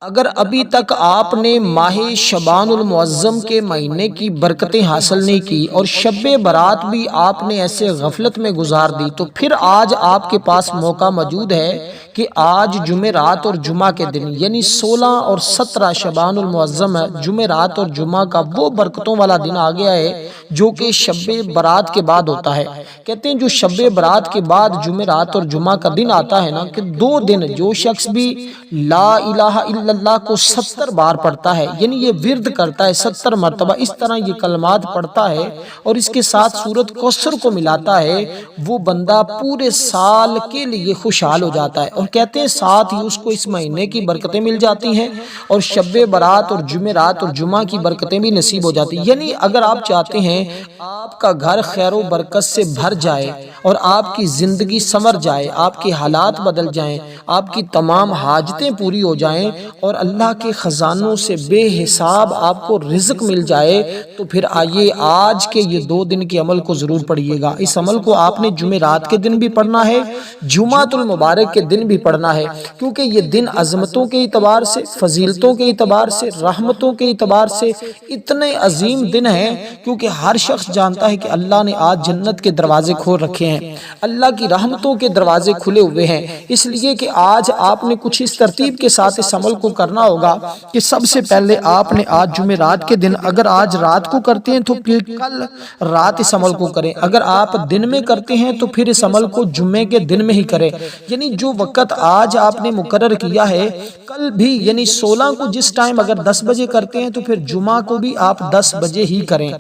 اگر ابھی تک آپ نے ماہ شعبان المعظم کے مہینے کی برکتیں حاصل نہیں کی اور شب برات بھی آپ نے ایسے غفلت میں گزار دی، تو پھر آج آپ کے پاس موقع موجود ہے کہ آج جمعرات اور جمعہ کے دن یعنی 16 اور 17 شعبان المعظم ہے، جمعرات اور جمعہ کا وہ برکتوں والا دن آ گیا ہے جو کہ شب برات کے بعد ہوتا ہے۔ کہتے ہیں جو شب برات کے بعد جمعرات اور جمعہ کا دن آتا ہے نا، کہ 2 دن جو شخص بھی لا الہ الا اللہ کو 70 بار پڑھتا ہے، یعنی یہ ورد کرتا ہے 70 مرتبہ، اس طرح یہ کلمات پڑھتا ہے اور اس کے ساتھ سورۃ کوثر کو ملاتا ہے، وہ بندہ پورے سال کے لیے خوشحال ہو جاتا ہے۔ اور کہتے ہیں ساتھ ہی اس کو اس مہینے کی برکتیں مل جاتی ہیں اور شب برات اور جمعرات اور جمعہ کی برکتیں بھی نصیب ہو جاتی ہیں۔ یعنی اگر آپ چاہتے ہیں آپ کا گھر خیر و برکت سے بھر جائے اور آپ کی زندگی سنور جائے، آپ کے حالات بدل جائیں، آپ کی تمام حاجتیں پوری ہو جائیں اور اللہ کے خزانوں سے بے حساب آپ کو رزق مل جائے، تو پھر آئیے آج کے یہ 2 دن کے عمل کو ضرور پڑھیے گا۔ اس عمل کو آپ نے جمعرات کے دن بھی پڑھنا ہے، جمعۃ المبارک کے دن بھی پڑھنا ہے، کیونکہ یہ دن عظمتوں کے اعتبار سے، فضیلتوں کے اعتبار سے، رحمتوں کے اعتبار سے اتنے عظیم دن ہیں، کیونکہ ہر شخص جانتا ہے کہ اللہ نے آج جنت کے دروازے کھول رکھے ہیں، اللہ کی رحمتوں کے دروازے کھلے ہوئے ہیں، اس لیے کہ آج آپ نے کچھ اس ترتیب کے ساتھ اس عمل کو کرنا ہوگا کہ سب سے پہلے آپ نے آج جمعرات کے دن اگر آج رات کو کرتے ہیں تو پھر کل رات اس عمل کو کریں، اگر آپ دن میں کرتے ہیں تو پھر اس عمل کو جمعے کے دن میں ہی کریں، یعنی جو وقت آج آپ نے مقرر کیا ہے کل بھی یعنی 16 کو جس ٹائم اگر 10 بجے کرتے ہیں تو پھر جمعہ کو بھی آپ 10 بجے ہی کریں،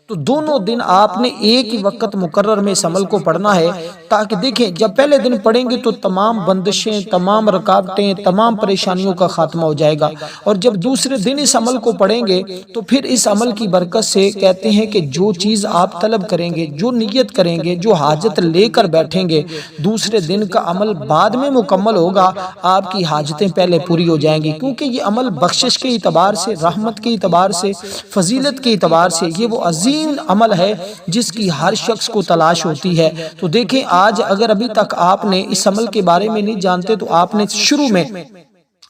تو دونوں دن آپ نے ایک ہی وقت مقرر میں اس عمل کو پڑھنا ہے، تاکہ دیکھیں جب پہلے دن پڑھیں گے تو تمام بندشیں، تمام رکاوٹیں، تمام پریشانیوں کا خاتمہ ہو جائے گا، اور جب دوسرے دن اس عمل کو پڑھیں گے تو پھر اس عمل کی برکت سے کہتے ہیں کہ جو چیز آپ طلب کریں گے، جو نیت کریں گے، جو حاجت لے کر بیٹھیں گے، دوسرے دن کا عمل بعد میں مکمل ہوگا، آپ کی حاجتیں پہلے پوری ہو جائیں گی، کیونکہ یہ عمل بخشش کے اعتبار سے، رحمت کے اعتبار سے، فضیلت کے اعتبار سے یہ وہ عظیم عمل ہے جس کی ہر شخص کو تلاش ہوتی ہے۔ تو دیکھیں آج اگر ابھی تک آپ نے اس عمل کے بارے میں نہیں جانتے تو آپ نے شروع میں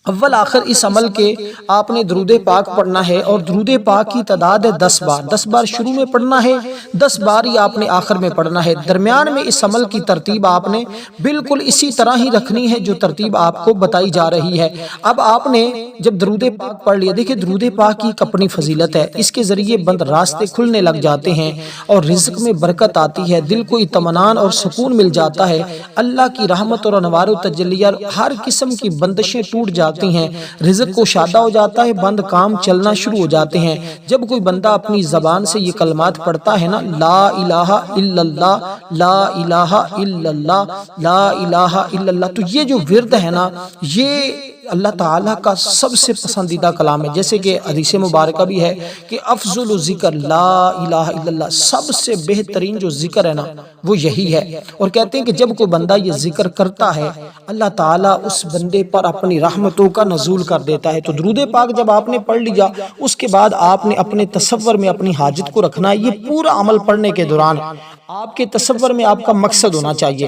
اول آخر اس عمل کے آپ نے درود پاک پڑھنا ہے، اور درود پاک کی تعداد ہے 10 بار، 10 بار شروع میں پڑھنا ہے، 10 بار ہی آپ نے آخر میں پڑھنا ہے۔ درمیان میں اس عمل کی ترتیب آپ نے بالکل اسی طرح ہی رکھنی ہے جو ترتیب آپ کو بتائی جا رہی ہے۔ اب آپ نے جب درود پاک پڑھ لیا، دیکھیں درود پاک کی ایک اپنی فضیلت ہے، اس کے ذریعے بند راستے کھلنے لگ جاتے ہیں اور رزق میں برکت آتی ہے، دل کو اطمینان اور سکون مل جاتا ہے، اللہ کی رحمت اور انوار و تجلیات، ہر قسم کی بندشیں ٹوٹ جاتی ہیں، رزق کو شادہ ہو جاتا ہے، بند کام چلنا شروع ہو جاتے ہیں۔ جب کوئی بندہ اپنی زبان سے یہ کلمات پڑھتا ہے نا، لا الہ الا اللہ، لا الہ الا اللہ، لا الہ الا اللہ، تو یہ جو ورد ہے نا، یہ اللہ تعالیٰ کا سب سے پسندیدہ کلام ہے، جیسے کہ حدیث مبارکہ بھی ہے کہ افضل ذکر لا الہ الا اللہ، سب سے بہترین جو ذکر ہے نا وہ یہی ہے۔ اور کہتے ہیں کہ جب کوئی بندہ یہ ذکر کرتا ہے اللہ تعالیٰ اس بندے پر اپنی رحمتوں کا نزول کر دیتا ہے۔ تو درود پاک جب آپ نے پڑھ لیا اس کے بعد آپ نے اپنے تصور میں اپنی حاجت کو رکھنا ہے، یہ پورا عمل پڑھنے کے دوران آپ کے تصور میں آپ کا مقصد ہونا چاہیے،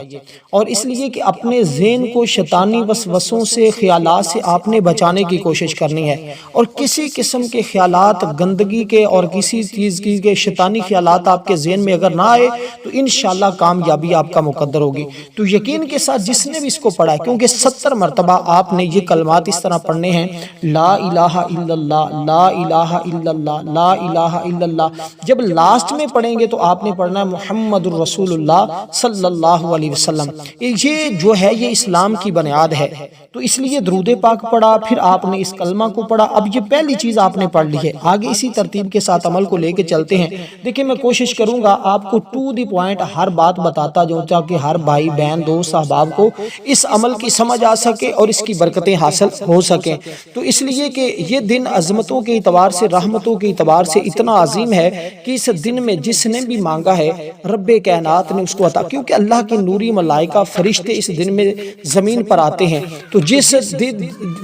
اور اس لیے کہ اپنے ذہن کو شیطانی وسوسوں سے، خیالات سے آپ نے بچانے کی کوشش کرنی ہے، اور کسی قسم کے خیالات گندگی کے اور کسی چیز کے شیطانی خیالات آپ کے ذہن میں اگر نہ آئے تو انشاءاللہ کامیابی آپ کا مقدر ہوگی۔ تو یقین کے ساتھ جس نے بھی اس کو پڑھا ہے، کیونکہ 70 مرتبہ آپ نے یہ کلمات اس طرح پڑھنے ہیں، لا الہ الا اللہ، لا الہ الا اللہ، لا الہ الا اللہ، جب لاسٹ میں پڑھیں گے تو آپ نے پڑھنا ہے محمد الرسول اللہ صلی اللہ علیہ وسلم، یہ جو ہے یہ اسلام کی بنیاد ہے۔ تو اس لیے درود پاک پڑھا، پھر آپ نے اس کلمہ کو پڑھا، اب یہ پہلی چیز آپ نے پڑھ لی ہے، آگے اسی ترتیب کے ساتھ عمل کو لے کے چلتے ہیں۔ دیکھیں میں کوشش کروں گا آپ کو ٹو دی پوائنٹ ہر بات بتاتا جاؤں تاکہ ہر بھائی بہن دوست احباب کو اس عمل کی سمجھ آ سکے اور اس کی برکتیں حاصل ہو سکیں۔ تو اس لیے کہ یہ دن عظمتوں کے اعتبار سے، رحمتوں کے اعتبار سے اتنا عظیم ہے کہ اس دن میں جس نے بھی مانگا ہے رب رب کائنات نے اس کو عطا، کیونکہ اللہ کی نوری ملائکہ فرشتے اس دن میں زمین پر آتے ہیں، تو جس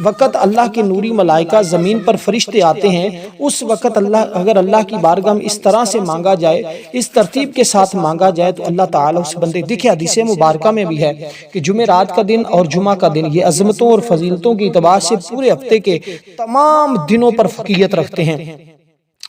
وقت اللہ کے نوری ملائکہ زمین پر فرشتے آتے ہیں، اس وقت اگر اللہ کی بارگاہ میں اس طرح سے مانگا جائے، اس ترتیب کے ساتھ مانگا جائے، تو اللہ تعالیٰ اس بندے، دیکھیں حدیث مبارکہ میں بھی ہے کہ جمعرات کا دن اور جمعہ کا دن یہ عظمتوں اور فضیلتوں کی اعتبار سے پورے ہفتے کے تمام دنوں پر فوقیت رکھتے ہیں۔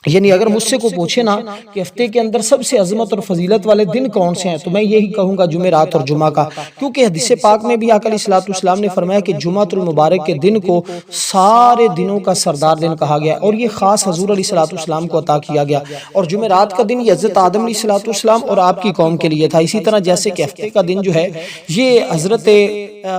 یعنی اگر مجھ سے کو پوچھے نا کہ ہفتے کے اندر سب سے عظمت اور فضیلت والے دن کون سے ہیں، تو میں یہی کہوں گا جمعرات اور جمعہ کا، کیونکہ حدیث پاک میں بھی آقا علیہ الصلوۃ والسلام نے فرمایا کہ جمعۃ المبارک کے دن کو سارے دنوں کا سردار دن کہا گیا، اور یہ خاص حضور علیہ الصلوۃ والسلام کو عطا کیا گیا، اور جمعرات کا دن یہ حضرت آدم علیہ الصلوۃ والسلام اور آپ کی قوم کے لیے تھا، اسی طرح جیسے کہ ہفتے کا دن جو ہے یہ حضرت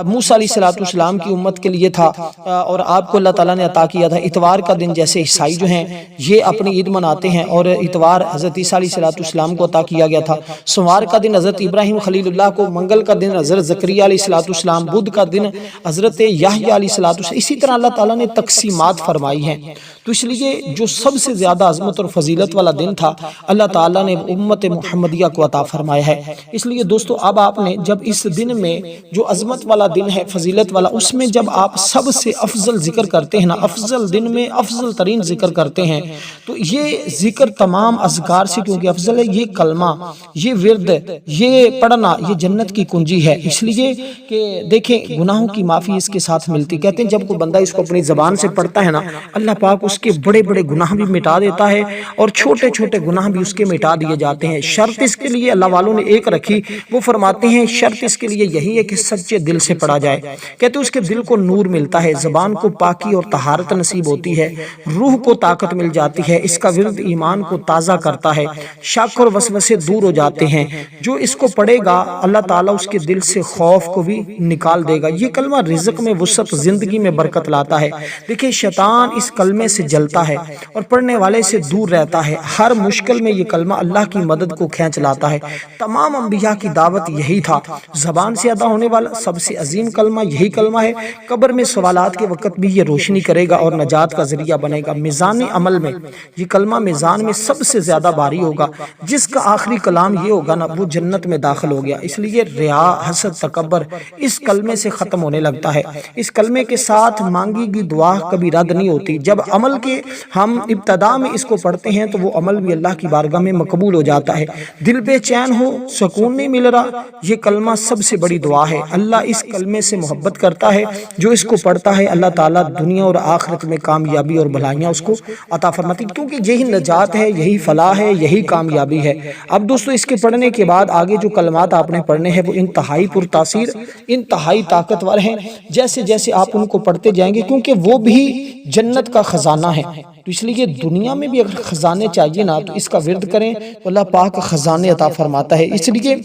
موسیٰ علیہ الصلوۃ والسلام کی امت کے لیے تھا، اور آپ کو اللہ تعالیٰ نے عطا کیا تھا۔ اتوار کا دن جیسے عیسائی جو ہیں یہ اپنی عید مناتے ہیں، اور اتوار حضرت عیسیٰ علیہ الصلوۃ والسلام کو عطا کیا گیا تھا۔ سوموار کا دن حضرت ابراہیم خلیل اللہ کو، منگل کا دن حضرت زکریا علیہ الصلوۃ والسلام، بدھ کا دن حضرت یحییٰ علیہ الصلوۃ والسلام، اسی طرح اللہ تعالیٰ نے تقسیمات فرمائی ہیں۔ تو اس لیے جو سب سے زیادہ عظمت اور فضیلت والا دن تھا اللہ تعالیٰ نے امت محمدیہ کو عطا فرمایا ہے۔ اس لیے دوستو اب آپ نے جب اس دن میں جو عظمت والا دن ہے، فضیلت والا، اس میں جب آپ سب سے افضل ذکر کرتے ہیں نا، افضل دن میں افضل ترین ذکر کرتے ہیں، تو یہ ذکر تمام اذکار سے کیونکہ افضل ہے، یہ کلمہ، یہ ورد، یہ پڑھنا، یہ جنت کی کنجی ہے۔ اس لیے کہ دیکھیں گناہوں کی معافی اس کے ساتھ ملتی، کہتے ہیں جب کوئی بندہ اس کو اپنی زبان سے پڑھتا ہے نا، اللہ پاک اس کے بڑے بڑے گناہ بھی مٹا دیتا ہے، اور چھوٹے چھوٹے گناہ بھی اس کے مٹا دیے جاتے ہیں۔ شرط اس کے لیے اللہ والوں نے ایک رکھی، وہ فرماتے ہیں شرط اس کے لیے یہی ہے کہ سچے دل سے پڑھا جائے، کہتے ہیں اس کے دل کو نور ملتا ہے، زبان کو پاکی اور طہارت نصیب ہوتی ہے، روح کو طاقت مل جاتی ہے، اس کا ورد ایمان کو تازہ کرتا ہے، شک اور وسوسے دور ہو جاتے ہیں۔ جو اس کو پڑھے گا اللہ تعالیٰ اس کے دل سے خوف کو بھی نکال دے گا۔ یہ کلمہ رزق میں وسعت، زندگی میں برکت لاتا ہے۔ دیکھیں شیطان اس کلمے سے جلتا ہے اور پڑھنے والے سے دور رہتا ہے۔ ہر مشکل میں یہ کلمہ اللہ کی مدد کو کھینچ لاتا ہے۔ تمام انبیاء کی دعوت یہی تھا، زبان سے ادا ہونے والا سب سے عظیم کلمہ یہی کلمہ ہے۔ قبر میں سوالات کے وقت بھی یہ روشنی کرے گا اور نجات کا ذریعہ بنے گا۔ میزان عمل میں یہ کلمہ میزان میں سب سے زیادہ بھاری ہوگا، جس کا آخری کلام یہ ہوگا نا وہ جنت میں داخل ہو گیا۔ اس لیے ریا، حسد، تکبر اس کلمے سے ختم ہونے لگتا ہے۔ اس کلمے کے ساتھ مانگی گئی دعا کبھی رد نہیں ہوتی۔ جب عمل کے ہم ابتدا میں اس کو پڑھتے ہیں تو وہ عمل بھی اللہ کی بارگاہ میں مقبول ہو جاتا ہے۔ دل بے چین ہو، سکون نہیں مل رہا، یہ کلمہ سب سے بڑی دعا ہے۔ اللہ اس کلمے سے محبت کرتا ہے، جو اس کو پڑھتا ہے اللہ تعالیٰ دنیا اور آخرت میں کامیابی اور بھلائیاں اس کو عطا فرماتی، کیونکہ یہی نجات ہے، یہی فلاح ہے، یہی کامیابی ہے۔ اب دوستو اس کے پڑھنے کے بعد آگے جو کلمات آپ نے پڑھنے ہیں وہ انتہائی پرتاثیر، انتہائی طاقتور ہیں۔ جیسے جیسے آپ ان کو پڑھتے جائیں گے، کیونکہ وہ بھی جنت کا خزانہ ہے، تو اس لیے دنیا میں بھی اگر خزانے چاہیے نا تو اس کا ورد کریں تو اللہ پاک خزانے عطا فرماتا ہے۔ اس لیے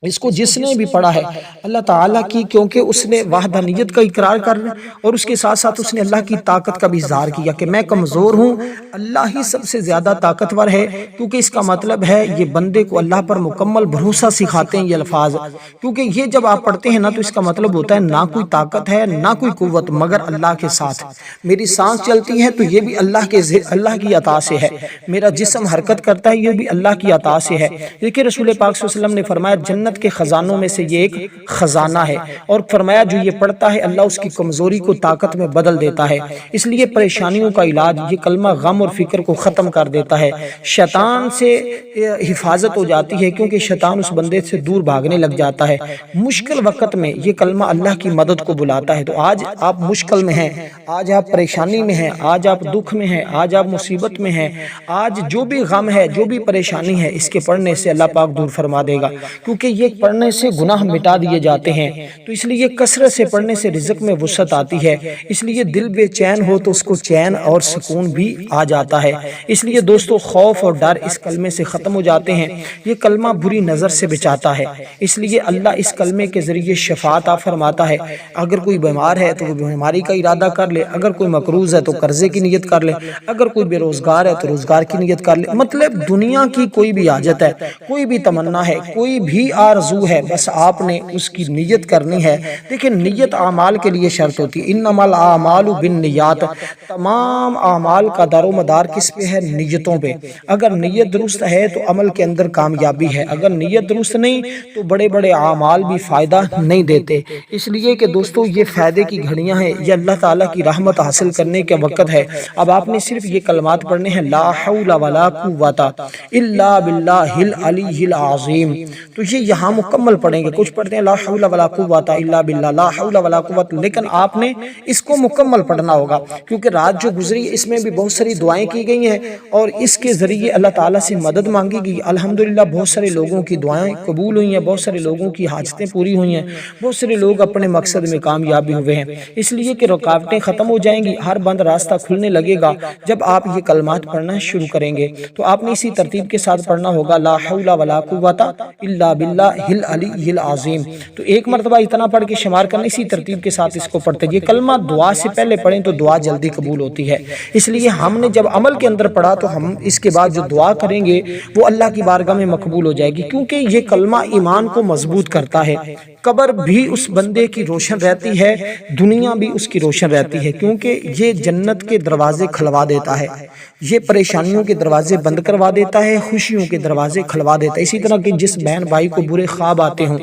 اس کو جس نے بھی پڑھا ہے اللہ تعالیٰ کی، کیونکہ اس نے وحدانیت کا اقرار کر اور اس کے ساتھ ساتھ اس نے اللہ کی طاقت کا بھی اظہار کیا کہ میں کمزور ہوں، اللہ ہی سب سے زیادہ طاقتور ہے، کیونکہ اس کا مطلب ہے یہ بندے کو اللہ پر مکمل بھروسہ سکھاتے ہیں یہ الفاظ، کیونکہ یہ جب آپ پڑھتے ہیں نا تو اس کا مطلب ہوتا ہے نہ کوئی طاقت ہے نہ کوئی قوت مگر اللہ کے ساتھ، میری سانس چلتی ہے تو یہ بھی اللہ کی عطا سے ہے، میرا جسم حرکت کرتا ہے یہ بھی اللہ کی عطا سے ہے۔ دیکھیں رسول پاک صلی اللہ علیہ وسلم نے فرمایا جنت کے خزانوں میں سے یہ ایک خزانہ ہے، اور فرمایا جو یہ پڑھتا ہے اللہ اس کی کمزوری کو طاقت میں بدل دیتا ہے۔ اس لیے پریشانیوں کا علاج یہ کلمہ غم اور فکر کو ختم کر دیتا ہے، شیطان سے حفاظت ہو جاتی ہے، کیونکہ شیطان اس بندے سے دور بھاگنے لگ جاتا ہے۔ مشکل وقت میں یہ کلمہ اللہ کی مدد کو بلاتا ہے۔ تو آج آپ مشکل میں ہیں، آج آپ پریشانی میں ہیں، آج آپ دکھ میں ہیں، آج آپ مصیبت میں ہیں، آج جو بھی غم ہے، جو بھی پریشانی ہے، اس کے پڑھنے سے اللہ پاک دور فرما دے گا، کیونکہ یہ پڑھنے سے گناہ مٹا دیے جاتے ہیں۔ تو اس لیے کثرت سے پڑھنے سے رزق میں وسعت آتی ہے، اس لیے دل بے چین ہو تو اس کو چین اور سکون بھی آ جاتا ہے۔ اس لیے دوستو خوف اور ڈر اس کلمے سے ختم ہو جاتے ہیں۔ یہ کلمہ بری نظر سے بچاتا ہے، اس لیے اللہ اس کلمے کے ذریعے شفاعت عطا فرماتا ہے۔ اگر کوئی بیمار ہے تو وہ بیماری کا ارادہ کر لے، اگر کوئی مقروض ہے تو قرضے کی نیت کر لے، اگر کوئی بے روزگار ہے تو روزگار کی نیت کر لے۔ مطلب دنیا کی کوئی بھی حاجت ہے، کوئی بھی تمنا ہے، کوئی بھی آرزو ہے بس آپ نے اس کی نیت کرنی ہے۔ دیکھیں نیت اعمال کے لیے شرط ہوتی ہے، انما الاعمال بالنیات، تمام اعمال کا دار و مدار کس پہ ہے؟ نیتوں پہ۔ اگر نیت درست ہے تو عمل کے اندر کامیابی ہے، اگر نیت درست نہیں تو بڑے بڑے اعمال بھی فائدہ نہیں دیتے۔ اس لیے کہ دوستو یہ فائدے کی گھڑیاں ہیں، یہ اللہ تعالیٰ کی رحمت حاصل کرنے کے وقت ہے۔ اب آپ نے صرف یہ کلمات پڑھنے ہیں، لا حول ولا قوت الا باللہ العلی العظیم، تو یہ یہاں مکمل پڑھیں گے۔ کچھ پڑھتے ہیں لا حول ولا قوت الا باللہ، لا حول ولا قوت، لیکن آپ نے اس کو مکمل پڑھنا ہوگا، کیونکہ رات جو گزری اس میں بھی بہت ساری دعائیں کی گئی ہیں اور اس کے ذریعے اللہ تعالیٰ سے مدد مانگی گئی۔ الحمدللہ بہت سارے لوگوں کی دعائیں قبول ہوئی ہیں، بہت سارے لوگوں کی حاجتیں پوری ہوئی ہیں، بہت سارے لوگ اپنے مقصد میں کامیابی ہوئے ہیں، اس لیے کہ رکاوٹیں ختم ہو جائیں گی، ہر بند راستہ کھلنے لگے گا جب آپ یہ کلمات پڑھنا شروع کریں گے۔ تو آپ نے اسی ترتیب کے ساتھ پڑھنا ہوگا، لا حول ولا قوت الا باللہ العلی العظیم، تو ایک مرتبہ اتنا پڑھ کے شمار کرنا، اسی ترتیب کے ساتھ اس کو پڑھتے۔ یہ کلمہ دعا سے پہلے پڑھیں تو دعا جلدی قبول ہوتی ہے، اس لیے ہم نے جب عمل کے اندر پڑھا تو ہم اس کے بعد جو دعا کریں گے وہ اللہ کی بارگاہ میں مقبول ہو جائے گی، کیونکہ یہ کلمہ ایمان کو مضبوط کرتا ہے۔ قبر بھی اس بندے کی روشن رہتی ہے، دنیا بھی اس کی روشن رہتی ہے، کیونکہ یہ جنت کے دروازے کھلوا دیتا ہے، یہ پریشانیوں کے دروازے بند کروا دیتا ہے، خوشیوں کے دروازے کھلوا دیتا ہے۔ اسی طرح کہ جس بہن بھائی کو برے خواب آتے ہوں،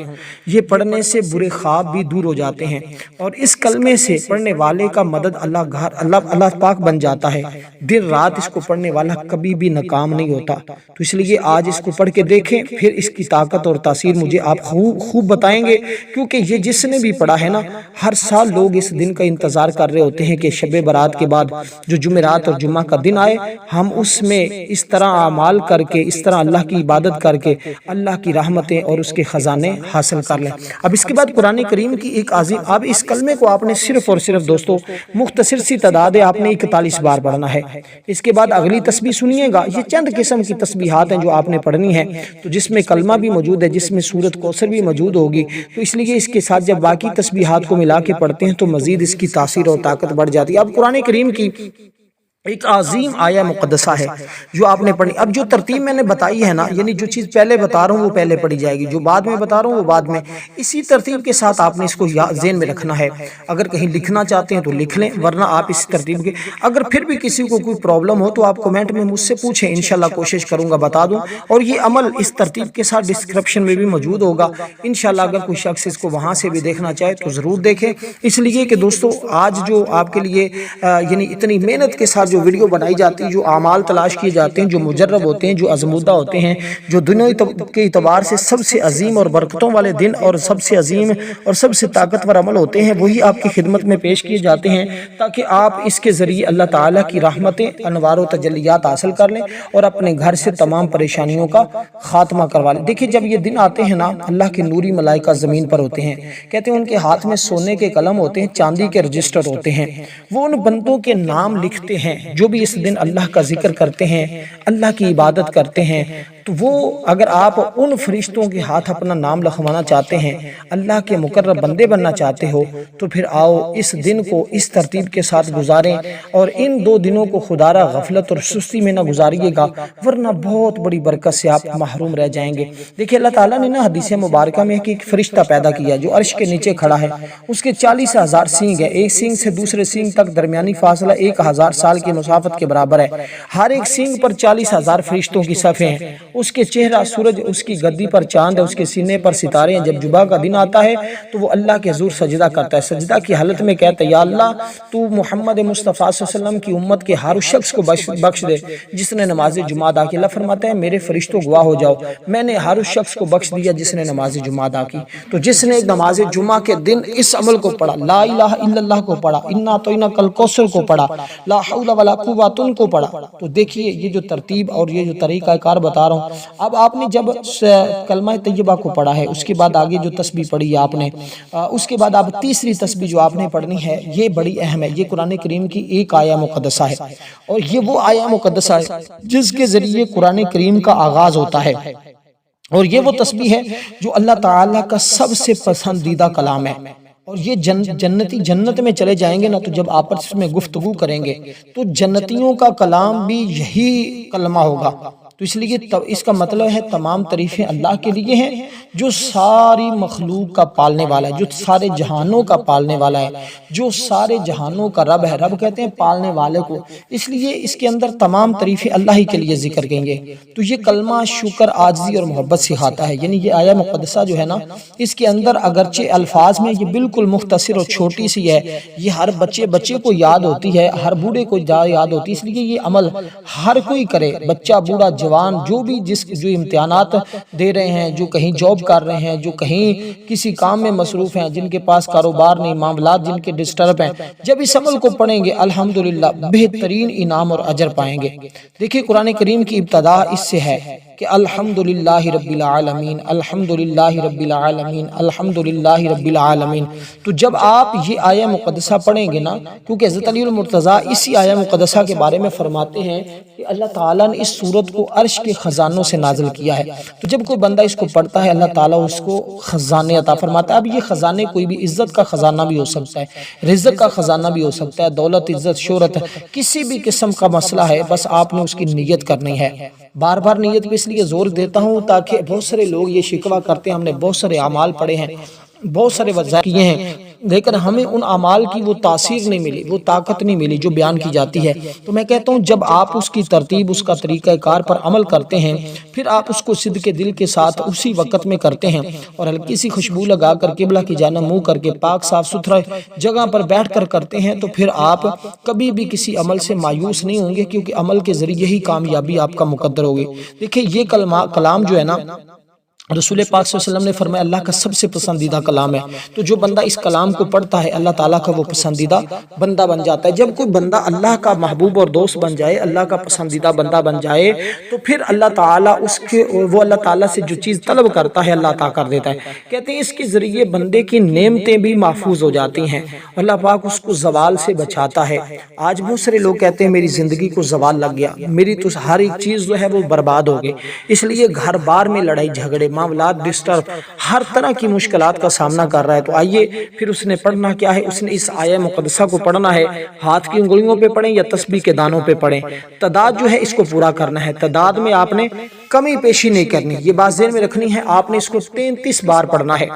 یہ پڑھنے سے برے خواب بھی دور ہو جاتے ہیں، اور اس کلمے سے پڑھنے والے کا مدد اللہ پاک بن جاتا ہے۔ دن رات اس کو پڑھنے والا کبھی بھی ناکام نہیں ہوتا۔ تو اس لیے آج اس کو پڑھ کے دیکھیں، پھر اس کی طاقت اور تاثیر مجھے آپ خوب بتائیں گے، کیونکہ یہ جس نے بھی پڑھا ہے نا، ہر سال لوگ اس دن کا انتظار کر رہے ہوتے ہیں کہ شب برات کے بعد جو جمعرات اور جمعہ کا دن آئے، ہم اس میں اس طرح اعمال کر کے، اس طرح اللہ کی عبادت کر کے اللہ کی رحمتیں اور اس کے خزانے حاصل کر لیں۔ اب اس کے بعد قرآن کریم کی ایک عظیم، اب اس کلمے کو آپ نے صرف اور صرف دوستو مختصر سی تعداد ہے، آپ نے 41 بار پڑھنا ہے۔ اس کے بعد اگلی تسبیح سنیے گا، یہ چند قسم کی تسبیحات ہیں جو آپ نے پڑھنی ہے، تو جس میں کلمہ بھی موجود ہے، جس میں سورۃ کوثر بھی موجود ہوگی، تو اس لیے اس کے ساتھ جب باقی تسبیحات کو ملا کے پڑھتے ہیں تو مزید اس کی تاثیر اور طاقت بڑھ جاتی ہے۔ اب قرآن کریم کی ایک عظیم آیہ مقدسہ ہے جو آپ نے پڑھی۔ اب جو ترتیب میں نے بتائی ہے نا، یعنی جو چیز پہلے بتا رہا ہوں وہ پہلے پڑھی جائے گی، جو بعد میں بتا رہا ہوں وہ بعد میں، اسی ترتیب کے ساتھ آپ نے اس کو ذہن میں رکھنا ہے۔ اگر کہیں لکھنا چاہتے ہیں تو لکھ لیں، ورنہ آپ اس ترتیب کے، اگر پھر بھی کسی کو کوئی پرابلم ہو تو آپ کمنٹ میں مجھ سے پوچھیں، انشاءاللہ کوشش کروں گا بتا دوں، اور یہ عمل اس ترتیب کے ساتھ ڈسکرپشن میں بھی موجود ہوگا انشاءاللہ۔ اگر کوئی شخص اس کو وہاں سے بھی دیکھنا چاہے تو ضرور دیکھیں، اس لیے کہ دوستو آج جو آپ کے لیے یعنی اتنی محنت کے ساتھ جو ویڈیو بنائی جاتی، جو اعمال تلاش کیے جاتے ہیں، جو مجرب ہوتے ہیں، جو آزمودہ ہوتے ہیں، جو دنیا کے اعتبار سے سب سے عظیم اور برکتوں والے دن اور سب سے عظیم اور سب سے طاقتور عمل ہوتے ہیں، وہی آپ کی خدمت میں پیش کیے جاتے ہیں، تاکہ آپ اس کے ذریعے اللہ تعالیٰ کی رحمتیں، انوار و تجلیات حاصل کر لیں اور اپنے گھر سے تمام پریشانیوں کا خاتمہ کروا لیں۔ دیکھیں جب یہ دن آتے ہیں نا، اللہ کے نوری ملائکہ زمین پر ہوتے ہیں، کہتے ہیں ان کے ہاتھ میں سونے کے قلم ہوتے ہیں، چاندی کے رجسٹر ہوتے ہیں، وہ ان بندوں کے نام لکھتے ہیں جو بھی اس دن اللہ کا ذکر کرتے ہیں، اللہ کی عبادت کرتے ہیں۔ تو وہ اگر آپ ان فرشتوں کے ہاتھ اپنا نام لکھوانا چاہتے ہیں، اللہ کے مقرب بندے بننا چاہتے ہو، تو پھر آؤ اس دن کو اس ترتیب کے ساتھ گزاریں، اور ان 2 دنوں کو خدا را غفلت اور سستی میں نہ گزاریے گا، ورنہ بہت بڑی برکت سے آپ محروم رہ جائیں گے۔ دیکھیں اللہ تعالیٰ نے نا حدیث مبارکہ میں ایک فرشتہ پیدا کیا جو عرش کے نیچے کھڑا ہے، اس کے 40,000 سینگ ہیں، ایک سینگ سے دوسرے سینگ تک درمیانی فاصلہ 1000 سال کی مسافت کے برابر ہے، ہر ایک سینگ پر 40,000 فرشتوں کی صفیں ہیں، اس کے چہرہ سورج، اس کی گدی پر چاند ہے، اس کے سینے پر ستارے ہیں۔ جب جمعہ کا دن آتا ہے تو وہ اللہ کے حضور سجدہ کرتا ہے، سجدہ کی حالت میں کہتا ہے، یا اللہ تو محمد مصطفیٰ صلی اللہ علیہ وسلم کی امت کے ہر اس شخص کو بخش دے جس نے نماز جمعہ ادا کی۔ اللہ فرماتا ہے میرے فرشتوں گواہ ہو جاؤ، میں نے ہر اس شخص کو بخش دیا جس نے نماز جمعہ ادا کی۔ تو جس نے نماز جمعہ کے دن اس عمل کو پڑھا، لا الہ الا اللہ کو پڑھا، انا اعطیناک الکوثر کو پڑھا، لا حول ولا قوت کو پڑھا، تو دیکھیے یہ جو ترتیب اور یہ جو طریقہ کار بتا رہا ہوں۔ اب آپ نے جب کلمہ طیبہ کو پڑھا ہے، اس کے بعد آگے جو تسبیح پڑھی ہے آپ نے، اس کے بعد آپ تیسری تسبیح جو آپ نے پڑھنی ہے، یہ بڑی اہم ہے، یہ قرآن کریم کی ایک آیہ مقدسہ ہے، اور یہ وہ آیہ مقدسہ ہے جس کے ذریعے قرآن کریم کا آغاز ہوتا ہے، اور یہ وہ تسبیح ہے جو اللہ تعالیٰ کا سب سے پسندیدہ کلام ہے۔ اور یہ جنتی جنت میں چلے جائیں گے نا، تو جب آپس میں گفتگو کریں گے تو جنتیوں کا کلام بھی یہی کلمہ ہوگا، تو اس لیے اس کا مطلب ہے تمام تعریفیں اللہ کے لیے ہیں جو ساری مخلوق کا پالنے والا ہے، جو سارے جہانوں کا پالنے والا ہے، جو سارے جہانوں کا رب ہے۔ رب کہتے ہیں پالنے والے کو، اس لیے اس کے اندر تمام تعریفیں اللہ ہی کے لیے ذکر کریں گے۔ تو یہ کلمہ شکر، عاجزی اور محبت سکھاتا ہے، یعنی یہ آیہ مقدسہ جو ہے نا، اس کے اندر اگرچہ الفاظ میں یہ بالکل مختصر اور چھوٹی سی ہے، یہ ہر بچے کو یاد ہوتی ہے، ہر بوڑھے کو یاد ہوتی ہے، اس لیے یہ عمل ہر کوئی کرے، بچہ، بوڑھا، جوان، جو بھی جو امتحانات دے رہے ہیں، جو کہیں جاب کر رہے ہیں، جو کہیں کسی کام میں مصروف ہیں، جن کے پاس کاروبار نہیں، معاملات جن کے ڈسٹرب ہیں، جب اس عمل کو پڑھیں گے الحمدللہ بہترین انعام اور اجر پائیں گے۔ دیکھیں قرآن کریم کی ابتدا اس سے ہے کہ الحمدللہ رب العالمین، الحمدللہ رب العالمین، الحمدللہ رب العالمین۔ تو جب آپ یہ آیہ مقدسہ پڑھیں گے نا، کیونکہ حضرت علی المرتضیٰ اسی آیہ مقدسہ کے بارے میں فرماتے ہیں کہ اللہ تعالیٰ نے اس سورت کو عرش کے خزانوں سے نازل کیا ہے۔ تو جب کوئی بندہ اس کو پڑھتا ہے اللہ تعالیٰ اس کو خزانے عطا فرماتا ہے۔ اب یہ خزانے کوئی بھی عزت کا خزانہ بھی ہو سکتا ہے، رزق کا خزانہ بھی ہو سکتا ہے، دولت، عزت، شہرت، کسی بھی قسم کا مسئلہ ہے، بس آپ نے اس کی نیت کرنی ہے۔ بار بار نیت پہ اس لیے زور دیتا ہوں تاکہ بہت سارے لوگ یہ شکوہ کرتے ہیں ہم نے بہت سارے اعمال پڑھے ہیں، بہت سارے وظائف کیے ہیں، لیکن ہمیں ان اعمال کی وہ تاثیر نہیں ملی، وہ طاقت نہیں ملی جو بیان کی جاتی ہے۔ تو میں کہتا ہوں جب آپ اس کی ترتیب، اس کا طریقہ کار پر عمل کرتے ہیں، پھر آپ اس کو صدق دل کے ساتھ اسی وقت میں کرتے ہیں اور ہلکی سی خوشبو لگا کر قبلہ کی جانب منہ کر کے پاک صاف ستھرا جگہ پر بیٹھ کر کرتے ہیں، تو پھر آپ کبھی بھی کسی عمل سے مایوس نہیں ہوں گے، کیونکہ عمل کے ذریعے ہی کامیابی آپ کا مقدر ہوگی۔ دیکھیں یہ کلام جو ہے نا، رسول پاک صلی اللہ علیہ وسلم نے فرمایا اللہ کا سب سے پسندیدہ کلام ہے۔ تو جو بندہ اس کلام کو پڑھتا ہے اللہ تعالیٰ کا وہ پسندیدہ بندہ بن جاتا ہے۔ جب کوئی بندہ اللہ کا محبوب اور دوست بن جائے، اللہ کا پسندیدہ بندہ بن جائے، تو پھر اللہ تعالیٰ وہ اللہ تعالیٰ سے جو چیز طلب کرتا ہے اللہ عطا کر دیتا ہے۔ کہتے ہیں اس کے ذریعے بندے کی نعمتیں بھی محفوظ ہو جاتی ہیں، اللہ پاک اس کو زوال سے بچاتا ہے۔ آج بہت سارے لوگ کہتے ہیں میری زندگی کو زوال لگ گیا، میری تو ہر ایک چیز جو ہے وہ برباد ہو گئی، اس لیے گھر بار میں لڑائی جھگڑے، معاملات ڈسٹرب، ہر طرح کی مشکلات کا سامنا کر رہا ہے۔ تو آئیے پھر اس نے پڑھنا کیا ہے، اس نے اس آیہ مقدسہ کو پڑھنا ہے، ہاتھ کی انگلیوں پہ پڑھیں یا تسبیح کے دانوں پہ پڑھیں، تعداد جو ہے اس کو پورا کرنا ہے، تعداد میں آپ نے کمی پیشی نہیں کرنی، یہ بات ذہن میں رکھنی ہے۔ آپ نے اس کو 33 بار پڑھنا ہے۔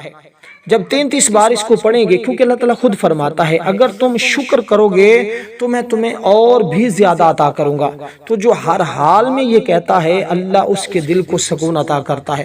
جب 33 بار اس کو پڑھیں گے، کیونکہ اللہ تعالیٰ خود فرماتا ہے اگر تم شکر کرو گے تو میں تمہیں اور بھی زیادہ عطا کروں گا۔ تو جو ہر حال میں یہ کہتا ہے اللہ اس کے دل کو سکون عطا کرتا ہے۔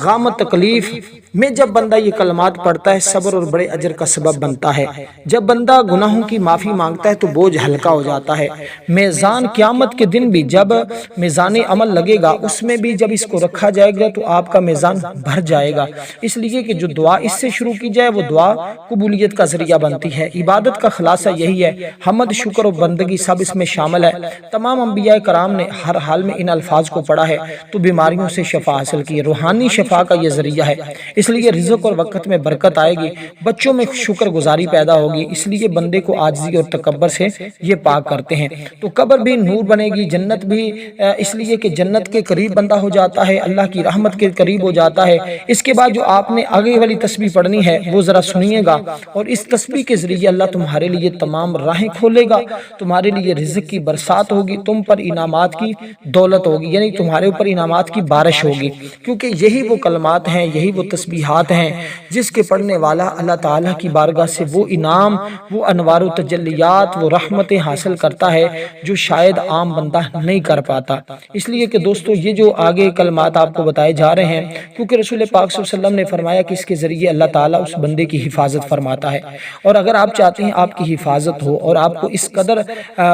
غم تکلیف میں جب بندہ یہ کلمات پڑھتا ہے صبر اور بڑے اجر کا سبب بنتا ہے۔ جب بندہ گناہوں کی معافی مانگتا ہے تو بوجھ ہلکا ہو جاتا ہے۔ میزان قیامت کے دن بھی جب میزان عمل لگے گا، اس میں بھی جب اس کو رکھا جائے گا تو آپ کا میزان بھر جائے گا، اس لیے کہ جو دعا اس سے شروع کی جائے وہ دعا قبولیت کا ذریعہ بنتی ہے۔ عبادت کا خلاصہ یہی ہے، حمد، شکر اور بندگی سب اس میں شامل ہے۔ تمام انبیاء کرام نے ہر حال میں ان الفاظ کو پڑھا ہے تو بیماریوں سے شفا حاصل کی ہے، روحانی شفا کا یہ ذریعہ ہے، اس لیے رزق اور وقت میں برکت آئے گی، بچوں میں شکر گزاری پیدا ہوگی، اس لیے بندے کو عاجزی اور تکبر سے یہ پاک کرتے ہیں۔ تو قبر بھی نور بنے گی، جنت بھی، اس لیے کہ جنت کے قریب بندہ ہو جاتا ہے، اللہ کی رحمت کے قریب ہو جاتا ہے۔ اس کے بعد جو آپ نے آگے والی تسبیح پڑھنی ہے وہ ذرا سنیے گا، اور اس تسبیح کے ذریعے اللہ تمہارے لیے تمام راہیں کھولے گا، تمہارے لیے رزق کی برسات ہوگی، تم پر انعامات کی دولت ہوگی، یعنی تمہارے اوپر انعامات کی بارش ہوگی، کیونکہ یہی وہ کلمات ہیں، یہی وہ تسبیحات ہیں جس کے پڑھنے والا اللہ تعالیٰ کی بارگاہ سے وہ انعام، وہ انوار و تجلیات، وہ رحمتیں حاصل کرتا ہے جو شاید عام بندہ نہیں کر پاتا۔ اس لیے کہ دوستو یہ جو آگے کلمات آپ کو بتائے جا رہے ہیں، کیونکہ رسول پاک صلی اللہ علیہ وسلم نے فرمایا کہ اس کے ذریعے اللہ تعالیٰ اس بندے کی حفاظت فرماتا ہے، اور اگر آپ چاہتے ہیں آپ کی حفاظت ہو اور آپ کو اس قدر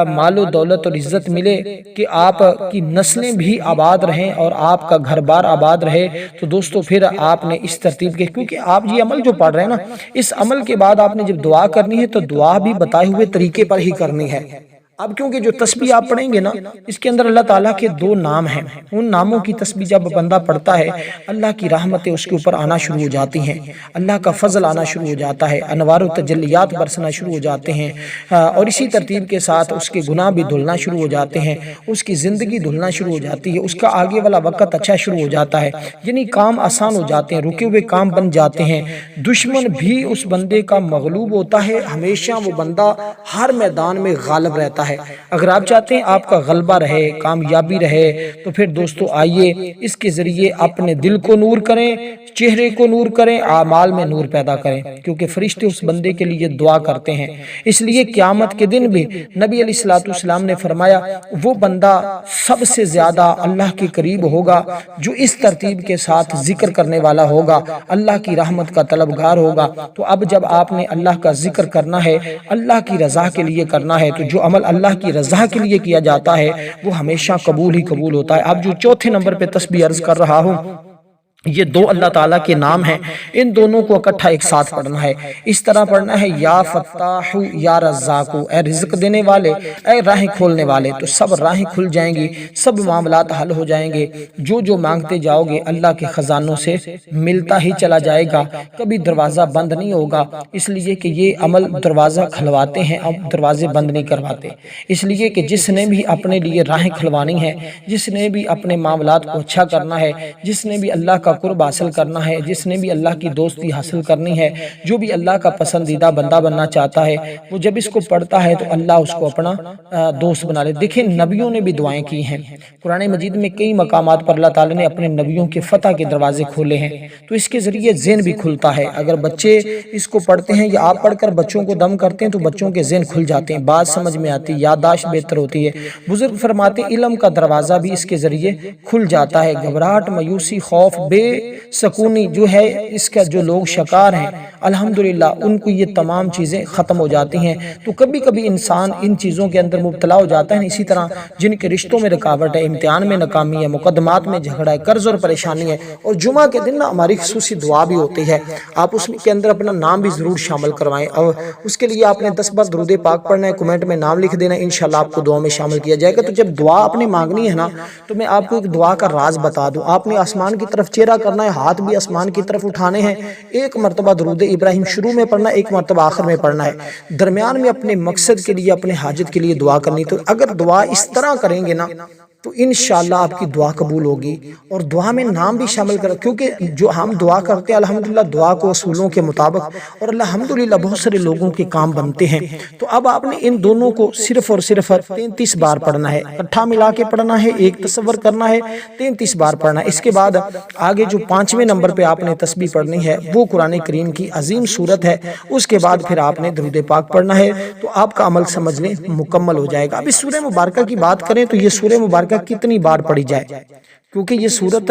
مال و دولت اور عزت ملے کہ آپ کی نسلیں بھی آباد رہیں اور آپ کا گھر بار آباد رہے، تو دوستو پھر آپ نے اس ترتیب کے، کیونکہ آپ یہ عمل جو پڑھ رہے ہیں نا، اس عمل کے بعد آپ نے جب دعا کرنی ہے تو دعا بھی بتائے ہوئے طریقے پر ہی کرنی ہے۔ اب کیونکہ جو تسبیح آپ پڑھیں گے نا، اس کے اندر اللہ تعالیٰ کے 2 نام ہیں، ان ناموں کی تسبیح جب بندہ پڑھتا ہے اللہ کی رحمتیں اس کے اوپر آنا شروع ہو جاتی ہیں، اللہ کا فضل آنا شروع ہو جاتا ہے، انوار و تجلیات برسنا شروع ہو جاتے ہیں، اور اسی ترتیب کے ساتھ اس کے گناہ بھی دھلنا شروع ہو جاتے ہیں، اس کی زندگی دھلنا شروع ہو جاتی ہے، اس کا آگے والا وقت اچھا شروع ہو جاتا ہے، یعنی کام آسان ہو جاتے ہیں، رکے ہوئے کام بن جاتے ہیں، دشمن بھی اس بندے کا مغلوب ہوتا ہے، ہمیشہ وہ بندہ ہر میدان میں غالب رہتا ہے۔ ہے۔ اگر آپ چاہتے ہیں آپ کا غلبہ رہے، کامیابی رہے، تو پھر دوستو آئیے اس کے ذریعے اپنے دل کو نور کریں، چہرے کو نور کریں، اعمال میں نور پیدا کریں، کیونکہ فرشتے اس بندے کے لیے دعا کرتے ہیں۔ اس لیے قیامت کے دن بھی نبی علیہ السلام نے فرمایا وہ بندہ سب سے زیادہ اللہ کے قریب ہوگا جو اس ترتیب کے ساتھ ذکر کرنے والا ہوگا، اللہ کی رحمت کا طلبگار ہوگا۔ تو اب جب آپ نے اللہ کا ذکر کرنا ہے، اللہ کی رضا کے لیے کرنا ہے، تو جو عمل اللہ کی رضا کے لیے کیا جاتا ہے وہ ہمیشہ قبول ہی قبول ہوتا ہے۔ اب جو چوتھے نمبر پہ تسبیح عرض کر رہا ہوں، یہ دو اللہ تعالیٰ کے نام ہیں، ان دونوں کو اکٹھا ایک ساتھ پڑھنا ہے۔ اس طرح پڑھنا ہے یا فتاح یا رزاق، اے رزق دینے والے، اے راہیں کھولنے والے۔ تو سب راہیں کھل جائیں گی، سب معاملات حل ہو جائیں گے، جو جو مانگتے جاؤ گے اللہ کے خزانوں سے ملتا ہی چلا جائے گا، کبھی دروازہ بند نہیں ہوگا۔ اس لیے کہ یہ عمل دروازہ کھلواتے ہیں، اب دروازے بند نہیں کرواتے۔ اس لیے کہ جس نے بھی اپنے لیے راہیں کھلوانی ہے، جس نے بھی اپنے معاملات کو اچھا کرنا ہے، جس نے بھی اللہ کا قرب حاصل کرنا ہے، جس نے بھی اللہ کی دوستی حاصل کرنی ہے، جو بھی اللہ کا پسندیدہ بندہ بننا چاہتا ہے، وہ جب اس کو پڑھتا ہے تو اللہ اس کو اپنا دوست بنا لے۔ دیکھیں نبیوں نے بھی دعائیں کی ہیں، قرآن مجید میں کئی مقامات پر اللہ تعالیٰ نے اپنے نبیوں کے فتح کے دروازے کھولے ہیں، تو اس کے ذریعے ذہن بھی کھلتا ہے۔ اگر بچے اس کو پڑھتے ہیں یا آپ پڑھ کر بچوں کو دم کرتے ہیں تو بچوں کے ذہن کھل جاتے ہیں، بات سمجھ میں آتی ہے، یادداشت بہتر ہوتی ہے۔ بزرگ فرماتے ہیں علم کا دروازہ بھی اس کے ذریعے کھل جاتا ہے۔ گھبراہٹ، مایوسی، خوف، بے سکونی جو ہے، اس کا جو لوگ شکار ہیں الحمدللہ ان کو یہ تمام چیزیں ختم ہو جاتی ہیں۔ تو کبھی کبھی انسان ان چیزوں کے اندر مبتلا ہو جاتا ہے، اسی طرح جن کے رشتوں میں رکاوٹ ہے، امتحان میں ناکامی ہے، مقدمات میں جھگڑا ہے، قرض اور پریشانی ہے، اور جمعہ کے دن ہماری خصوصی دعا بھی ہوتی ہے، آپ اس کے اندر اپنا نام بھی ضرور شامل کروائیں، اور اس کے لیے آپ نے 10 بار درود پاک پڑھنا ہے، کمنٹ میں نام لکھ دینا، انشاءاللہ آپ کو دعا میں شامل کیا جائے گا۔ تو جب دعا آپ نے مانگنی ہے نا، تو میں آپ کو ایک دعا کا راز بتا دوں، آپ نے آسمان کی طرف چہرہ کرنا ہے، ہاتھ بھی آسمان کی طرف اٹھانے ہیں، ایک مرتبہ درود ابراہیم شروع میں پڑھنا ہے، ایک مرتبہ آخر میں پڑھنا ہے، درمیان میں اپنے مقصد کے لیے، اپنے حاجت کے لیے دعا کرنی۔ تو اگر دعا اس طرح کریں گے نا تو انشاءاللہ آپ کی دعا قبول ہوگی، اور دعا میں نام بھی شامل کریں، کیونکہ جو ہم دعا کرتے ہیں الحمدللہ دعا کو اصولوں کے مطابق، اور الحمدللہ بہت سارے لوگوں کے کام بنتے ہیں۔ تو اب آپ نے ان دونوں کو صرف اور صرف 33 بار پڑھنا ہے، اکٹھا ملا کے پڑھنا ہے، ایک تصور کرنا ہے، 33 بار پڑھنا ہے۔ اس کے بعد آگے جو 5ویں نمبر پہ آپ نے تسبیح پڑھنی ہے وہ قرآن کریم کی عظیم سورت ہے، اس کے بعد پھر آپ نے درود پاک پڑھنا ہے، تو آپ کا عمل سمجھ لیں مکمل ہو جائے گا۔ اب اس سورہ مبارکہ کی بات کریں تو یہ سورہ مبارکہ کتنی بار پڑھی جائے، کیونکہ یہ سورت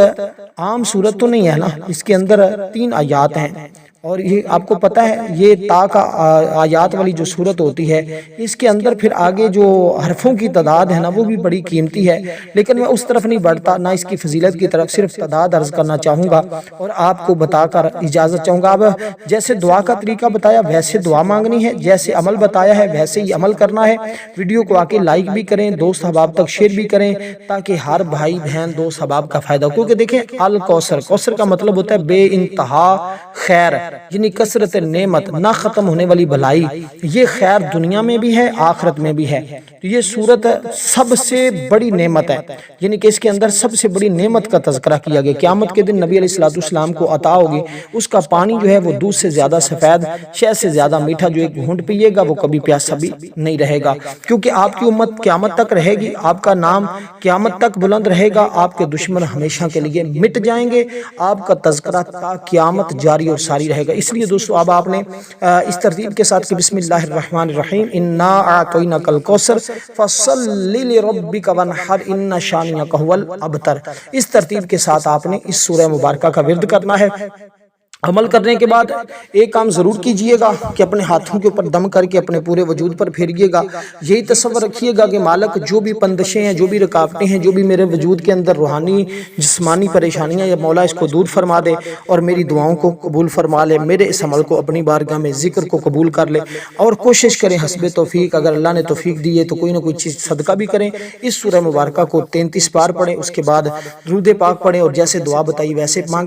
عام سورت تو نہیں ہے نا، اس کے اندر 3 آیات ہیں، اور یہ آپ کو پتہ ہے یہ تا کا آیات والی جو سورت ہوتی ہے، اس کے اندر پھر آگے جو حرفوں کی تعداد ہے نا وہ بھی بڑی قیمتی ہے، لیکن میں اس طرف نہیں بڑھتا، نہ اس کی فضیلت کی طرف، صرف تعداد عرض کرنا چاہوں گا اور آپ کو بتا کر اجازت چاہوں گا۔ اب جیسے دعا کا طریقہ بتایا ویسے دعا مانگنی ہے، جیسے عمل بتایا ہے ویسے ہی عمل کرنا ہے۔ ویڈیو کو آکے لائک بھی کریں، دوست احباب تک شیئر بھی کریں، تاکہ ہر بھائی بہن دوست احباب کا فائدہ ہو، کیونکہ دیکھیں الکوثر، کوثر کا مطلب ہوتا ہے بے انتہا خیر، یعنی کثرت نعمت، نہ ختم ہونے والی بھلائی، یہ خیر دنیا میں بھی ہے آخرت میں بھی ہے۔ تو یہ سورت سب سے بڑی نعمت ہے، یعنی کہ اس کے اندر سب سے بڑی نعمت کا تذکرہ کیا گیا۔ قیامت کے دن نبی علیہ السلام کو عطا ہوگی، اس کا پانی جو ہے وہ دودھ سے زیادہ سفید، شہد سے زیادہ میٹھا، جو ایک گھونٹ پیے گا وہ کبھی پیاسا بھی نہیں رہے گا، کیونکہ آپ کی امت قیامت تک رہے گی، آپ کا نام قیامت تک بلند رہے گا، آپ کے دشمن ہمیشہ کے لیے مٹ جائیں گے، آپ کا تذکرہ تا قیامت جاری اور ساری رہے گا۔ اس لیے دوستو اب آپ نے اس ترتیب کے ساتھ کہ بسم اللہ الرحمن الرحیم، انا اعطیناک الکوثر فصلی لربک وانحر ان شانئک ھو الابتر، اس ترتیب کے ساتھ آپ نے اس سورہ مبارکہ کا ورد کرنا ہے۔ عمل کرنے کے بعد ایک کام ضرور کیجئے گا کہ اپنے ہاتھوں کے اوپر دم کر کے اپنے پورے وجود پر پھیریے گا، یہی تصور رکھیے گا کہ مالک جو بھی بندشیں ہیں، جو بھی رکاوٹیں ہیں، جو بھی میرے وجود کے اندر روحانی جسمانی پریشانیاں، یا مولا اس کو دور فرما دے اور میری دعاؤں کو قبول فرما لے، میرے اس عمل کو اپنی بارگاہ میں ذکر کو قبول کر لے، اور کوشش کریں حسب توفیق، اگر اللہ نے توفیق دی ہے تو کوئی نہ کوئی چیز صدقہ بھی کریں۔ اس سورہ مبارکہ کو 33 بار پڑھیں، اس کے بعد درود پاک پڑھیں، اور جیسے دعا بتائی ویسے مانگیں۔